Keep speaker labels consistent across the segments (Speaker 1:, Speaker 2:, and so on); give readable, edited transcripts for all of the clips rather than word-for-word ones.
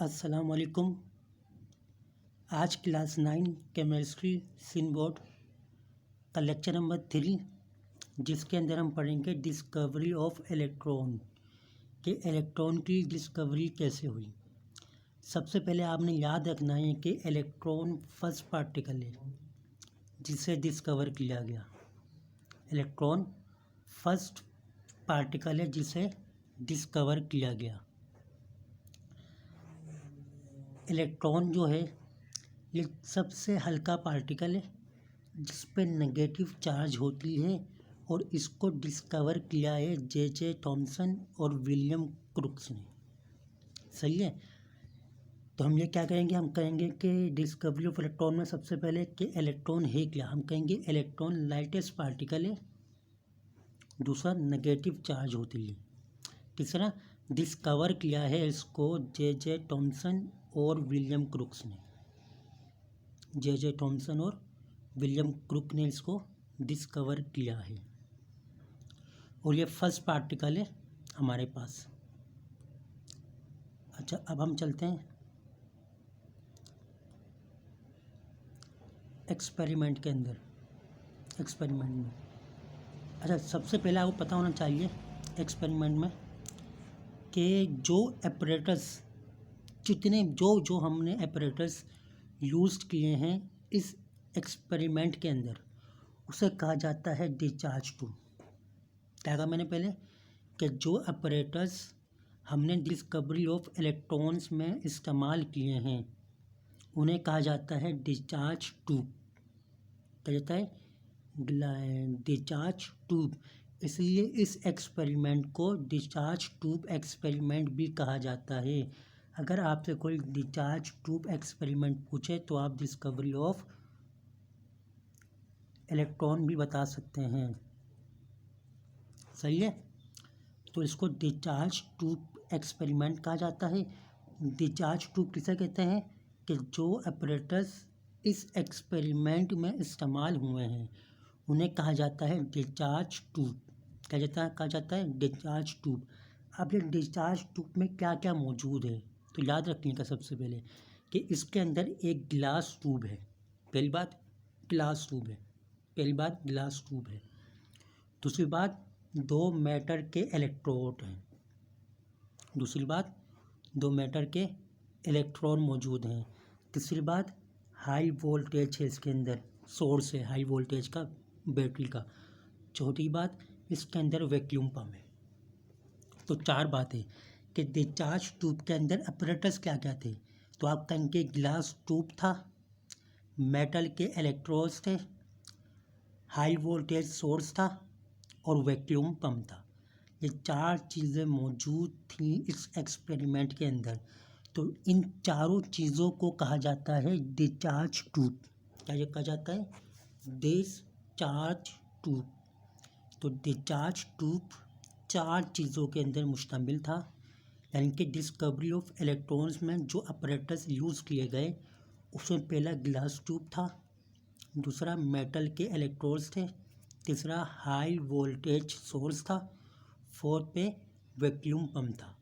Speaker 1: अस्सलाम वालेकुम। आज क्लास 9 केमिस्ट्री सीन बोर्ड का लेक्चर नंबर 3, जिसके अंदर हम पढ़ेंगे डिस्कवरी ऑफ इलेक्ट्रॉन कि इलेक्ट्रॉन की डिस्कवरी कैसे हुई। सबसे पहले आपने याद रखना है कि इलेक्ट्रॉन फर्स्ट पार्टिकल है जिसे डिस्कवर किया गया। इलेक्ट्रॉन फर्स्ट पार्टिकल है जिसे डिस्कवर किया गया। इलेक्ट्रॉन जो है ये सबसे हल्का पार्टिकल है जिस पे नेगेटिव चार्ज होती है और इसको डिस्कवर किया है जे थॉमसन और विलियम क्रुक्स ने। सही है। तो हम ये क्या करेंगे, हम कहेंगे कि डिस्कवरी ऑफ इलेक्ट्रॉन में सबसे पहले कि इलेक्ट्रॉन है क्या। हम कहेंगे इलेक्ट्रॉन लाइटेस्ट पार्टिकल है, दूसरा नेगेटिव चार्ज होती है, तीसरा डिस्कवर किया है इसको जे थॉमसन और विलियम क्रुक्स ने। जे थॉमसन और विलियम क्रुक ने इसको डिस्कवर किया है और ये फर्स्ट पार्टिकल है हमारे पास। अच्छा, अब हम चलते हैं एक्सपेरिमेंट के अंदर। एक्सपेरिमेंट में अच्छा, सबसे पहले आपको पता होना चाहिए एक्सपेरिमेंट में कि जो एपरेटस जितने जो हमने एपरेटस यूज़ किए हैं इस एक्सपेरिमेंट के अंदर उसे कहा जाता है डिस्चार्ज ट्यूब। क्या कहा मैंने पहले कि जो अपरेटस हमने डिस्कवरी ऑफ इलेक्ट्रॉन्स में इस्तेमाल किए हैं उन्हें कहा जाता है डिस्चार्ज ट्यूब। क्या जाता है डिस्चार्ज ट्यूब। इसलिए इस एक्सपेरिमेंट को डिस्चार्ज ट्यूब एक्सपेरिमेंट भी कहा जाता है। अगर आपसे कोई डिस्चार्ज ट्यूब एक्सपेरिमेंट पूछे तो आप डिस्कवरी ऑफ इलेक्ट्रॉन भी बता सकते हैं। सही है। तो इसको डिस्चार्ज ट्यूब एक्सपेरिमेंट कहा जाता है। डिस्चार्ज ट्यूब किसे कहते हैं कि जो अपरेटस इस एक्सपेरिमेंट में इस्तेमाल हुए हैं उन्हें कहा जाता है डिस्चार्ज ट्यूब। कहा जाता है डिस्चार्ज ट्यूब। अब ये डिस्चार्ज ट्यूब में क्या क्या मौजूद है तो याद रखिएगा सबसे पहले कि इसके अंदर एक गिलास ट्यूब है। पहली बात गिलास ट्यूब है। दूसरी बात दो मैटर के इलेक्ट्रोड हैं। मौजूद हैं। तीसरी बात हाई वोल्टेज है इसके अंदर, सोर्स है हाई वोल्टेज का बैटरी का। चौथी बात इसके अंदर वैक्यूम पंप है। तो चार बातें कि डिस्चार्ज ट्यूब के अंदर अपरेटस क्या क्या थे। तो आप कहेंगे गिलास ट्यूब था, मेटल के इलेक्ट्रोड्स थे, हाई वोल्टेज सोर्स था और वैक्यूम पंप था। ये चार चीज़ें मौजूद थी इस एक्सपेरिमेंट के अंदर। तो इन चारों चीज़ों को कहा जाता है डिस्चार्ज ट्यूब। क्या ये कहा जाता है डिस्चार्ज ट्यूब। तो डिस्चार्ज ट्यूब चार चीज़ों के अंदर मुश्तमिल था, यानी कि डिस्कवरी ऑफ इलेक्ट्रॉन्स में जो अपरेटस यूज़ किए गए उसमें पहला गिलास ट्यूब था, दूसरा मेटल के इलेक्ट्रोड्स थे, तीसरा हाई वोल्टेज सोर्स था, फोर्थ पे वैक्यूम पंप था।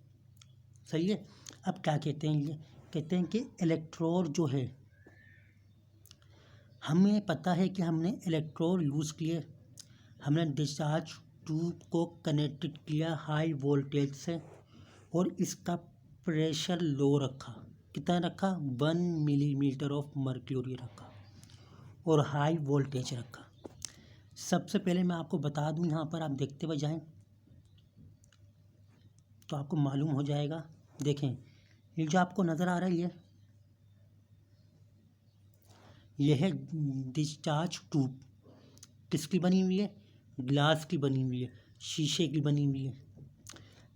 Speaker 1: सही है। अब क्या कहते हैं, ये कहते हैं कि इलेक्ट्रोड जो है, हमें पता है कि हमने इलेक्ट्रोड यूज़ किए, हमने डिस्चार्ज ट्यूब को कनेक्टेड किया हाई वोल्टेज से और इसका प्रेशर लो रखा। कितना रखा? 1 मिलीमीटर ऑफ मर्क्यूरी रखा और हाई वोल्टेज रखा। सबसे पहले मैं आपको बता दूं, यहाँ पर आप देखते हुए जाएं तो आपको मालूम हो जाएगा। देखें, ये जो आपको नज़र आ रहा है ये है डिस्चार्ज ट्यूब। किसकी बनी हुई है? ग्लास की बनी हुई है, शीशे की बनी हुई है।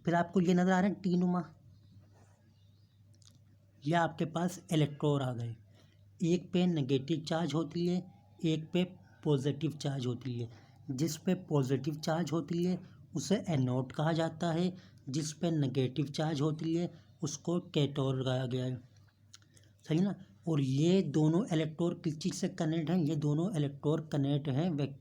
Speaker 1: फिर आपको ये नज़र आ रहा है टी-नुमा। यह आपके पास इलेक्ट्रोड आ गए। एक पे नेगेटिव चार्ज होती है, एक पे पॉजिटिव चार्ज होती है। जिस पे पॉजिटिव चार्ज होती है उसे एनोड कहा जाता है, जिस पे नेगेटिव चार्ज होती है उसको कैथोड लगाया गया है। सही ना। और ये दोनों इलेक्ट्रोड किस चीज़ से कनेक्ट हैं? ये दोनों इलेक्ट्रोड कनेक्ट हैं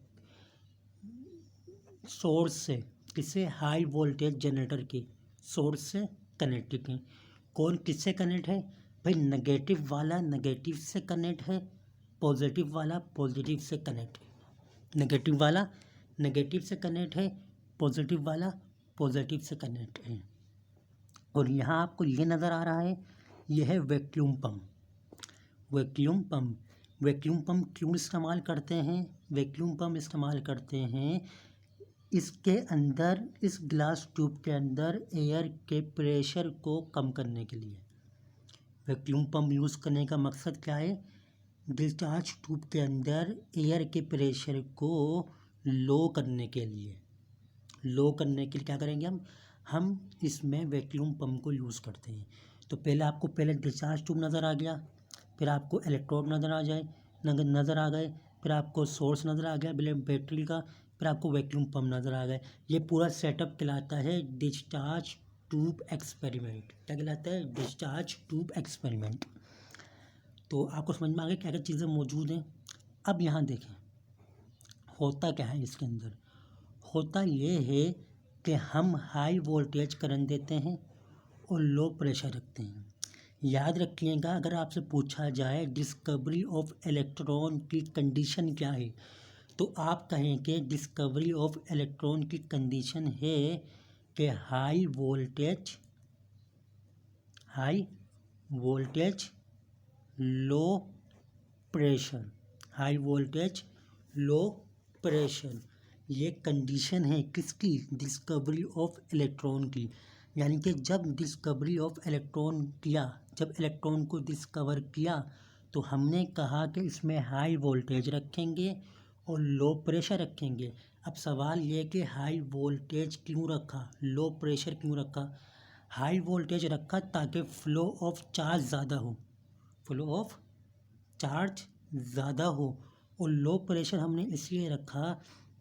Speaker 1: सोर्स से। किससे? हाई वोल्टेज जनरेटर के सोर्स से कनेक्टेड हैं। कौन किससे कनेक्ट है भाई, नेगेटिव वाला नेगेटिव से कनेक्ट है, पॉजिटिव वाला पॉजिटिव से कनेक्ट है। नेगेटिव वाला नेगेटिव से कनेक्ट है, पॉजिटिव वाला पॉजिटिव से कनेक्ट है। और यहाँ आपको ये नज़र आ रहा है, यह है vacuum pump. Vacuum pump vacuum pump क्यों इस्तेमाल करते हैं? वैक्यूम पम्प इस्तेमाल करते हैं इसके अंदर, इस ग्लास ट्यूब के अंदर एयर के प्रेशर को कम करने के लिए। वैक्यूम पम्प यूज़ करने का मकसद क्या है? डिस्चार्ज ट्यूब के अंदर एयर के प्रेशर को लो करने के लिए। लो करने के लिए क्या करेंगे हम इसमें वैक्यूम पम्प को यूज़ करते हैं। तो पहले डिस्चार्ज ट्यूब नज़र आ गया, फिर आपको इलेक्ट्रोड नज़र आ गए, फिर आपको सोर्स नज़र आ गया बैटरी का, फिर आपको वैक्यूम पम्प नज़र आ गए। ये पूरा सेटअप कहलाता है डिस्चार्ज ट्यूब एक्सपेरिमेंट। क्या कहलाता है? Discharge tube experiment. तो आपको समझ में आ गया क्या क्या चीज़ें मौजूद हैं। अब यहाँ देखें होता क्या है इसके अंदर। होता ये है कि हम हाई वोल्टेज करंट देते हैं और लो प्रेशर रखते हैं। याद रखिएगा, अगर आपसे पूछा जाए डिस्कवरी ऑफ इलेक्ट्रॉन की कंडीशन क्या है, तो आप कहें कि डिस्कवरी ऑफ इलेक्ट्रॉन की कंडीशन है कि high voltage low pressure. High voltage low pressure, ये कंडीशन है किसकी? डिस्कवरी ऑफ इलेक्ट्रॉन की। यानी कि जब इलेक्ट्रॉन को डिस्कवर किया तो हमने कहा कि इसमें हाई वोल्टेज रखेंगे और लो प्रेशर रखेंगे। अब सवाल ये कि हाई वोल्टेज क्यों रखा, लो प्रेशर क्यों रखा? हाई वोल्टेज रखा ताकि फ्लो ऑफ चार्ज ज़्यादा हो, और लो प्रेशर हमने इसलिए रखा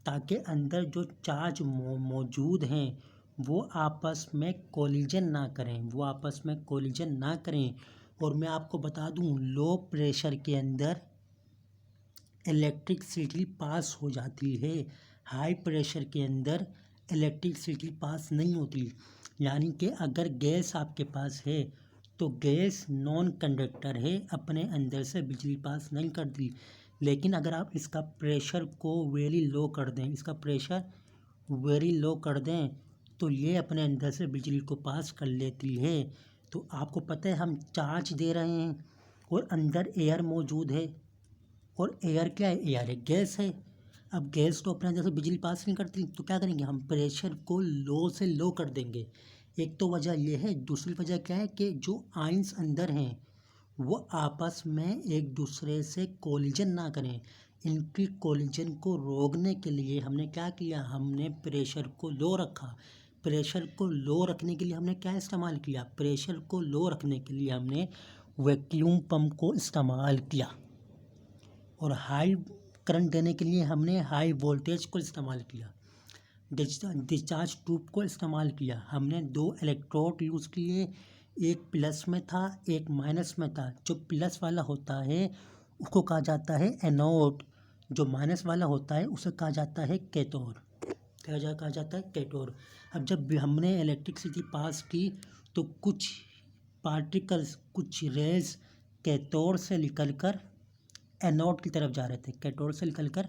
Speaker 1: ताकि अंदर जो चार्ज मौजूद हैं वो आपस में कोलिजन ना करें। और मैं आपको बता दूं, लो प्रेशर के अंदर इलेक्ट्रिसिटी पास हो जाती है, हाई प्रेशर के अंदर इलेक्ट्रिसिटी पास नहीं होती। यानी कि अगर गैस आपके पास है तो गैस नॉन कंडक्टर है, अपने अंदर से बिजली पास नहीं करती। लेकिन अगर आप इसका प्रेशर को वेरी लो कर दें तो ये अपने अंदर से बिजली को पास कर लेती है। तो आपको पता है हम चार्ज दे रहे हैं और अंदर एयर मौजूद है, और एयर क्या है? एयर है, गैस है। अब गैस तो अपने अंदर से बिजली पास नहीं करती, तो क्या करेंगे हम? प्रेशर को लो से लो कर देंगे। एक तो वजह ये है, दूसरी वजह क्या है कि जो आयंस अंदर हैं वो आपस में एक दूसरे से कोलिजन ना करें। इनकी कोलिजन को रोकने के लिए हमने क्या किया? हमने प्रेशर को लो रखा। प्रेशर को लो रखने के लिए हमने क्या इस्तेमाल किया? प्रेशर को लो रखने के लिए हमने वैक्यूम पंप को इस्तेमाल किया। और हाई करंट देने के लिए हमने हाई वोल्टेज को इस्तेमाल किया, डिस्चार्ज ट्यूब को इस्तेमाल किया। हमने 2 इलेक्ट्रोड यूज़ किए, एक प्लस में था एक माइनस में था। जो प्लस वाला होता है उसको कहा जाता है एनोड, जो माइनस वाला होता है उसे कहा जाता है कैथोड। कहा जाता है कैथोड। अब जब हमने इलेक्ट्रिसिटी पास की तो कुछ पार्टिकल्स, कुछ रेज कैथोड से निकलकर एनोड की तरफ जा रहे थे, कैथोड से निकलकर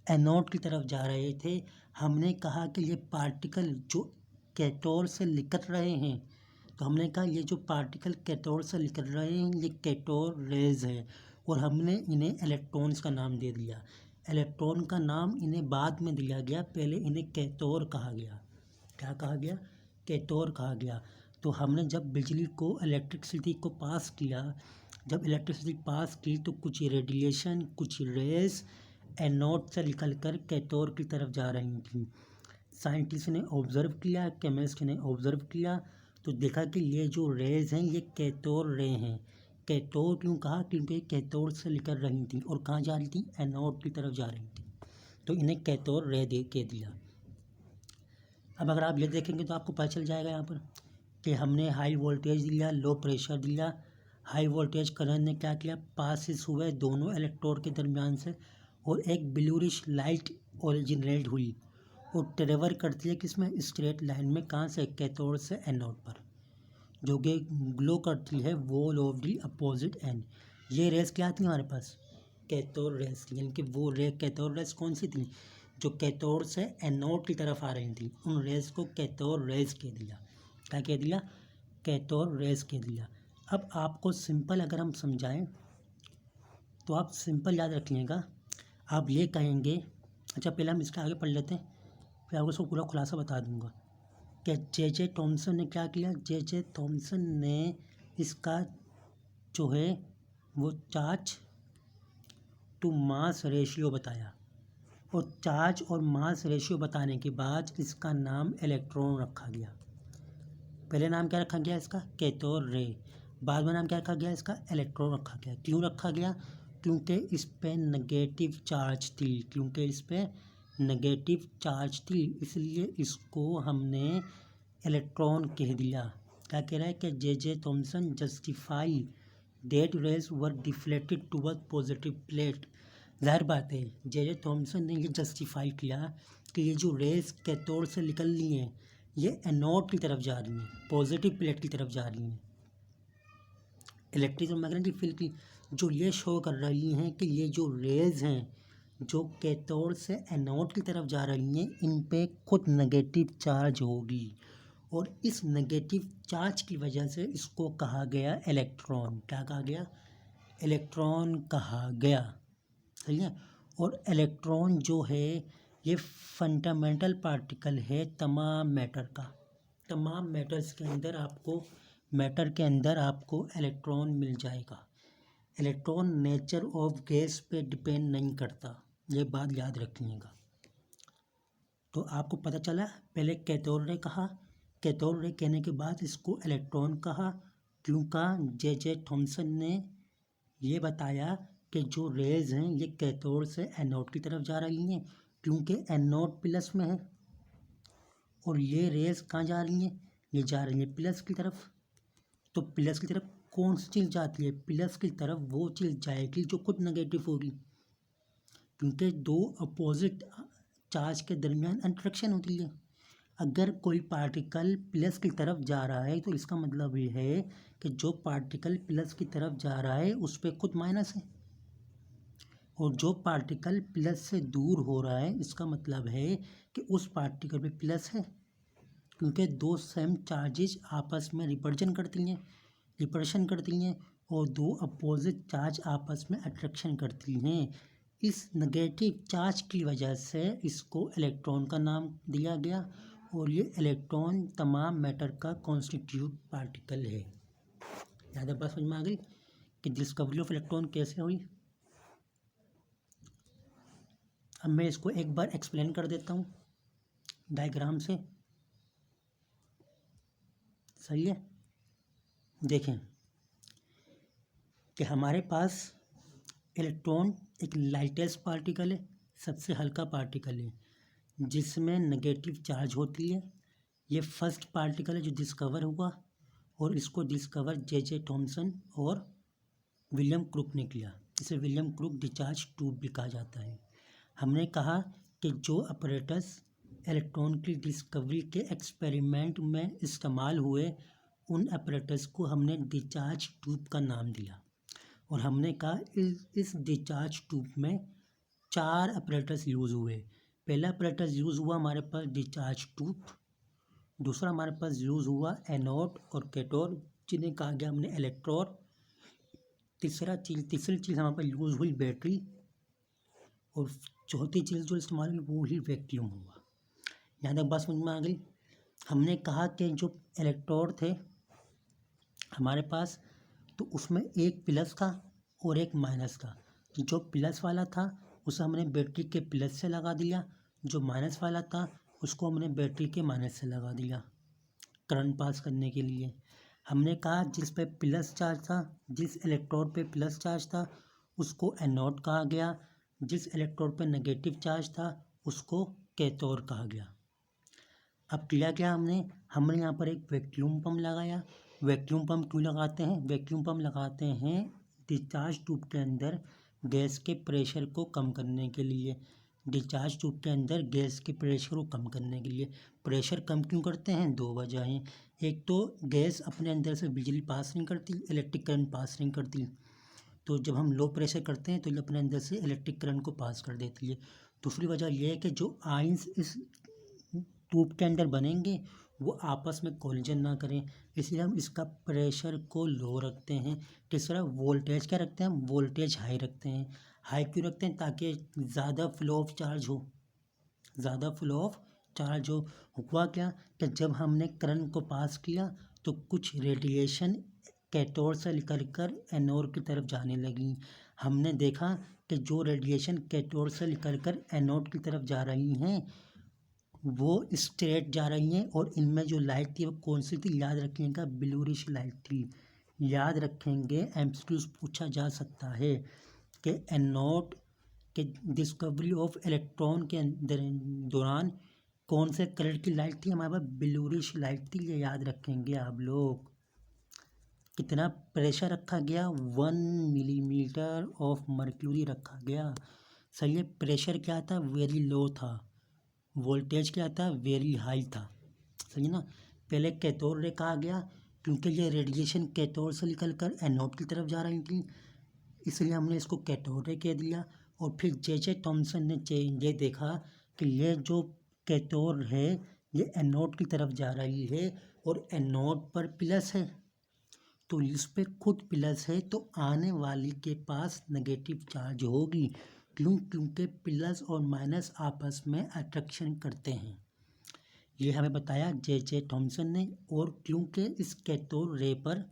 Speaker 1: एनोड की तरफ जा रहे थे। हमने कहा कि ये पार्टिकल जो कैथोड से निकल रहे हैं, तो हमने कहा ये जो पार्टिकल कैथोड से निकल रहे हैं ये कैथोड रेज है, और हमने इन्हें इलेक्ट्रॉन्स का नाम दे दिया। इलेक्ट्रॉन का नाम इन्हें बाद में दिया गया, पहले इन्हें कैथोड कहा गया। क्या कहा गया? कैथोड कहा गया। तो हमने जब बिजली को, इलेक्ट्रिसिटी को पास किया, जब इलेक्ट्रिसिटी पास की तो कुछ रेडिएशन, कुछ रेज एनोड से निकलकर कैथोड की तरफ जा रही थी। साइंटिस्ट ने ऑब्ज़र्व किया, केमिस्ट ने ऑब्ज़र्व किया, तो देखा कि ये जो रेज हैं ये कैथोड रे हैं। कैथोड क्यों कहा? क्योंकि कैथोड से निकल रही थी और कहाँ जा रही थी? एनोड की तरफ जा रही थी, तो इन्हें कैथोड रे दे के दिया। अब अगर आप ये देखेंगे तो आपको पता चल जाएगा यहाँ पर कि हमने हाई वोल्टेज दिया, लो प्रेशर दिया। हाई वोल्टेज करंट ने क्या किया? पासिस हुए दोनों इलेक्ट्रोड के दरमियान से, और एक ब्लूइश लाइट ओरिजिनेट हुई और ट्रेवल करती है किसमें? स्ट्रेट लाइन में। कहाँ से? कैथोड से एनोड पर। जो कि ग्लो करती है wall of the opposite and. ये रेस क्या थी हमारे पास? कैथोड रेस, यानी कि वो कैथोड रेस कौन सी थी? जो कैथोड से एनोड की तरफ आ रही थी, उन रेस को कैथोड रेस कह दिया। क्या कह दिया? कैथोड रेस कह दिया। अब आपको सिंपल अगर हम समझाएं तो आप सिंपल याद रखिएगा। आप ये कहेंगे, अच्छा पहले हम इसके आगे पढ़ लेते हैं, फिर आपको इसको पूरा खुलासा बता दूंगा कि जे थॉमसन ने क्या किया। जे थॉमसन ने इसका जो है वो चार्ज टू मास रेशियो बताया, और चार्ज और मास रेशियो बताने के बाद इसका नाम इलेक्ट्रॉन रखा गया। पहले नाम क्या रखा गया इसका? Cathode ray. बाद में नाम क्या रखा गया इसका? इलेक्ट्रॉन रखा गया। क्यों रखा गया? क्योंकि इस पे नेगेटिव चार्ज थी, इसलिए इसको हमने इलेक्ट्रॉन कह दिया। क्या कह रहा है कि J Thomson justify that raise were deflected toward positive plate. जाहिर बात है जे थॉमसन ने ये जस्टिफाई किया कि ये जो रेज कैथोड से निकल रही हैं ये एनोड की तरफ जा रही हैं, पॉजिटिव प्लेट की तरफ जा रही हैं। इलेक्ट्रिक और मैग्नेटिक फील्ड की जो ये शो कर रही हैं कि ये जो रेज हैं जो कैथोड से एनोड की तरफ जा रही हैं, इन पे खुद नेगेटिव चार्ज होगी, और इस नेगेटिव चार्ज की वजह से इसको कहा गया इलेक्ट्रॉन। क्या कहा गया? इलेक्ट्रॉन कहा गया। सही है। और इलेक्ट्रॉन जो है ये फंडामेंटल पार्टिकल है तमाम मैटर का। तमाम मैटर्स के अंदर आपको इलेक्ट्रॉन मिल जाएगा। इलेक्ट्रॉन नेचर ऑफ गैस पे डिपेंड नहीं करता, ये बात याद रखिएगा। तो आपको पता चला, पहले कैथोड रे कहा, कैथोड रे कहने के बाद इसको इलेक्ट्रॉन कहा। क्यों कहा? जे थॉमसन ने ये बताया कि जो रेज हैं ये कैथोड से एनोड की तरफ जा रही हैं, क्योंकि एनोड प्लस में है, और ये रेज कहाँ जा रही हैं? ये जा रही हैं प्लस की तरफ। तो प्लस की तरफ कौन सी चीज़ जाती है? प्लस की तरफ वो चीज़ जाएगी जो खुद नेगेटिव होगी, क्योंकि दो अपोजिट चार्ज के दरमियान इंटरेक्शन होती है। अगर कोई पार्टिकल प्लस की तरफ जा रहा है तो इसका मतलब ये है कि जो पार्टिकल प्लस की तरफ जा रहा है उस पर खुद माइनस है, और जो पार्टिकल प्लस से दूर हो रहा है इसका मतलब है कि उस पार्टिकल पे प्लस है, क्योंकि दो सेम चार्जेस आपस में रिपल्शन करती हैं और दो अपोजिट चार्ज आपस में अट्रैक्शन करती हैं। इस नेगेटिव चार्ज की वजह से इसको इलेक्ट्रॉन का नाम दिया गया, और ये इलेक्ट्रॉन तमाम मैटर का कॉन्स्टिट्यूट पार्टिकल है। ज़्यादा बात समझ में आ गई कि डिस्कवरी ऑफ इलेक्ट्रॉन कैसे हुई। अब मैं इसको एक बार एक्सप्लेन कर देता हूँ डायग्राम से। सही है। देखें कि हमारे पास इलेक्ट्रॉन एक लाइटेस्ट पार्टिकल है, सबसे हल्का पार्टिकल है जिसमें नेगेटिव चार्ज होती है। ये फर्स्ट पार्टिकल है जो डिस्कवर हुआ, और इसको डिस्कवर जे थॉमसन और विलियम क्रूक ने किया। इसे विलियम क्रूक डिस्चार्ज ट्यूब भी कहा जाता है। हमने कहा कि जो अपरेटस इलेक्ट्रॉन की डिस्कवरी के एक्सपेरिमेंट में इस्तेमाल हुए उन अपरेटस को हमने डिस्चार्ज ट्यूब का नाम दिया, और हमने कहा इस डिस्चार्ज ट्यूब में 4 अपरेटस यूज़ हुए। पहला अपरेटस यूज़ हुआ हमारे पास डिस्चार्ज ट्यूब, दूसरा हमारे पास यूज़ हुआ एनोड और कैथोड जिन्हें कहा गया हमने इलेक्ट्रोड। तीसरी चीज़ हमारे पास यूज़ हुई बैटरी, और चौथी चीज़ जो इस्तेमाल हुई वो ही वैक्यूम हुआ। यहाँ तक बात समझ में आ गई। हमने कहा कि जो इलेक्ट्रोड थे हमारे पास, तो उसमें एक प्लस था और एक माइनस था। जो प्लस वाला था उसे हमने बैटरी के प्लस से लगा दिया, जो माइनस वाला था उसको हमने बैटरी के माइनस से लगा दिया करंट पास करने के लिए। हमने कहा जिस पे प्लस चार्ज था, जिस इलेक्ट्रोड पे प्लस चार्ज था उसको एनोड कहा गया, जिस इलेक्ट्रोड पे नेगेटिव चार्ज था उसको कैथोड कहा गया। अब क्या हमने यहाँ पर एक वैक्यूम पम्प लगाया। वैक्यूम पम्प क्यों लगाते हैं? वैक्यूम पम्प लगाते हैं डिस्चार्ज ट्यूब के अंदर गैस के प्रेशर को कम करने के लिए, डिस्चार्ज ट्यूब के अंदर गैस के प्रेशर को कम करने के लिए। प्रेशर कम क्यों करते हैं? दो वजह हैं। एक तो गैस अपने अंदर से बिजली पास नहीं करती, इलेक्ट्रिक करंट पास नहीं करती, तो जब हम लो प्रेशर करते हैं तो ये अपने अंदर से इलेक्ट्रिक करंट को पास कर देती है। दूसरी वजह ये है कि जो आयंस इस ट्यूब के अंदर बनेंगे वो आपस में कोलिजन ना करें, इसलिए हम इसका प्रेशर को लो रखते हैं। तीसरा, वोल्टेज क्या रखते हैं हम? वोल्टेज हाई रखते हैं। हाई क्यों रखते हैं? ताकि ज़्यादा फ्लो ऑफ चार्ज हो, ज़्यादा फ्लो ऑफ चार्ज हो। हुआ क्या कि जब हमने करंट को पास किया तो कुछ रेडिएशन कैथोड से निकल कर एनोड की तरफ जाने लगी। हमने देखा कि जो रेडिएशन कैथोड से निकल कर एनोड की तरफ जा रही हैं वो स्ट्रेट जा रही हैं, और इनमें जो लाइट थी वो कौन सी थी? याद रखिएगा, ब्लूरिश लाइट थी। याद रखेंगे, एमसीक्यूज पूछा जा सकता है कि एनोड के डिस्कवरी ऑफ इलेक्ट्रॉन के दौरान कौन से कलर की लाइट थी? हमारे पास ब्लूरिश लाइट थी, ये याद रखेंगे आप लोग। कितना प्रेशर रखा गया? 1 मिलीमीटर ऑफ मर्क्यूरी रखा गया। सही है। प्रेशर क्या था? वेरी लो था। वोल्टेज क्या था? वेरी हाई था। सही है ना। पहले कैथोड रे कहा गया क्योंकि ये रेडिएशन कैथोड से निकल कर एनोड की तरफ जा रही थी, इसलिए हमने इसको कैथोड रे कह दिया। और फिर जे थॉमसन ने ये देखा कि ये जो कैथोड है ये एनोड की तरफ जा रही है और एनोड पर प्लस है, तो इस पे खुद प्लस है तो आने वाली के पास नेगेटिव चार्ज होगी। क्यों? क्योंकि प्लस और माइनस आपस में अट्रैक्शन करते हैं, ये हमें बताया जे थॉमसन ने। और क्योंकि इस कैथोड रे पर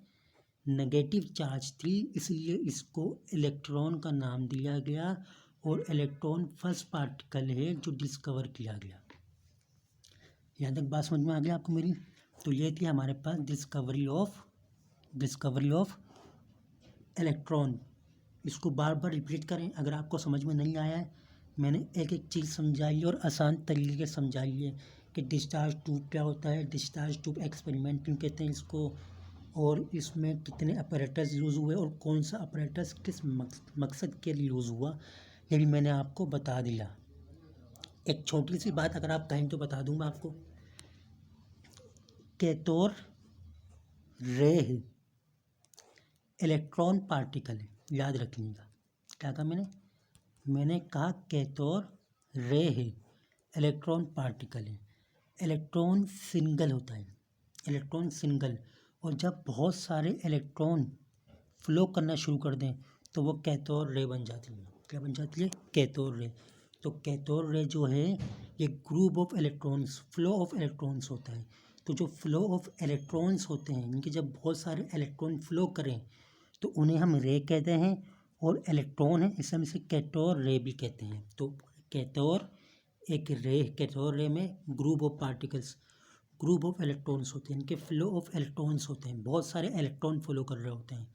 Speaker 1: नेगेटिव चार्ज थी इसलिए इसको इलेक्ट्रॉन का नाम दिया गया, और इलेक्ट्रॉन फर्स्ट पार्टिकल है जो डिस्कवर किया गया। यहाँ तक बात समझ में आ गया आपको मेरी? तो ये थी हमारे पास डिस्कवरी ऑफ इलेक्ट्रॉन। इसको बार बार रिपीट करें अगर आपको समझ में नहीं आया है। मैंने एक एक चीज़ समझाई और आसान तरीके से समझाई है कि डिस्चार्ज ट्यूब क्या होता है, डिस्चार्ज ट्यूब एक्सपेरिमेंट क्यों कहते हैं इसको, और इसमें कितने अपैरेटस यूज़ हुए और कौन सा अपैरेटस किस मकसद के लिए यूज़ हुआ, ये भी मैंने आपको बता दिया। एक छोटी सी बात अगर आप कहें तो बता दूंगा आपको। कैथोड रे इलेक्ट्रॉन पार्टिकल है, याद रखिएगा। क्या कहा मैंने कहा कैथोड रे है, इलेक्ट्रॉन पार्टिकल है। इलेक्ट्रॉन सिंगल होता है, इलेक्ट्रॉन सिंगल, और जब बहुत सारे इलेक्ट्रॉन फ्लो करना शुरू कर दें तो वो कैथोड रे बन जाती है। क्या बन जाती है? Cathode ray. तो कैथोड रे जो है ये group of electrons, flow of electrons होता है। तो जो फ्लो ऑफ इलेक्ट्रॉन्स होते हैं इनके जब बहुत सारे इलेक्ट्रॉन फ्लो करें तो उन्हें हम रे कहते हैं, और इलेक्ट्रॉन है इसे हम इसे कैथोड रे भी कहते हैं। तो कैथोड एक रे, कैथोड रे में group of particles, group of electrons होते हैं, इनके फ्लो ऑफ इलेक्ट्रॉन्स होते हैं, बहुत सारे इलेक्ट्रॉन फ्लो कर रहे होते हैं,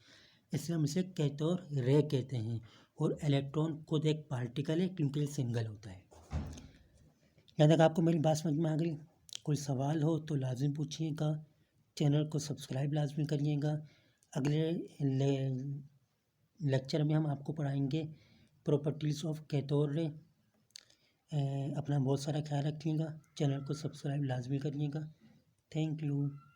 Speaker 1: इसलिए हम इसे कैथोड रे कहते हैं। और इलेक्ट्रॉन खुद एक पार्टिकल है क्योंकि ये सिंगल होता है। यहाँ तक आपको मेरी बात समझ में आ गई? कोई सवाल हो तो लाजिम पूछिएगा, चैनल को सब्सक्राइब लाजमी करिएगा। अगले लेक्चर में हम आपको पढ़ाएंगे प्रॉपर्टीज़ ऑफ कैथोड रे। अपना बहुत सारा ख्याल रखिएगा, चैनल को सब्सक्राइब लाजमी करिएगा। Thank you.